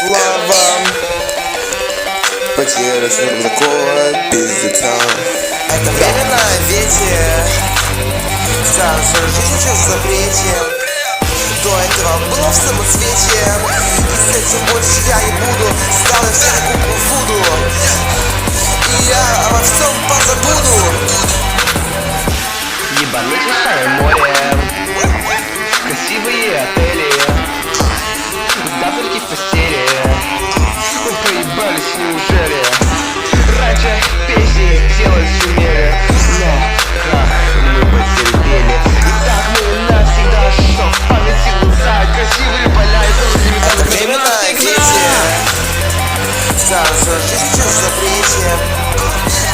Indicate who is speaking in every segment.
Speaker 1: слава, потеря с такого пиздеца. Это время на ветер, вся свою жизнь сейчас в запрете. До этого было в самоцвете, и с этим больше я не буду. Стал я все на куклу Вуду, и я обо всем позабуду.
Speaker 2: Ебанутейшее море, красивые отели, куда только в постели. Мы поебались, неужели? Раньше песни делать сумели, но как мы потерпели. И так мы навсегда, что в памяти глаза красивые поля и полы.
Speaker 1: Это время на ветер, вся свою жизнь сейчас в запрете.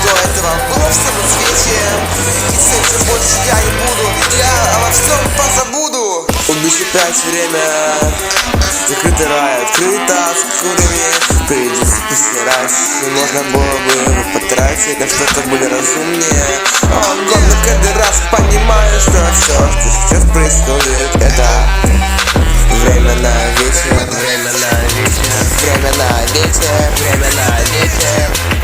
Speaker 1: До этого было в самоцвете, и с этим больше я не буду. Я обо всем позабуду. Убить опять время, закрытый рай, открыто с курами. Придется постирать, можно было бы потратить на что-то более разумнее. Но каждый раз понимаю, что все, что сейчас происходит, это время на ветер.
Speaker 2: Время на ветер,
Speaker 1: Время на ветер,
Speaker 2: время на ветер.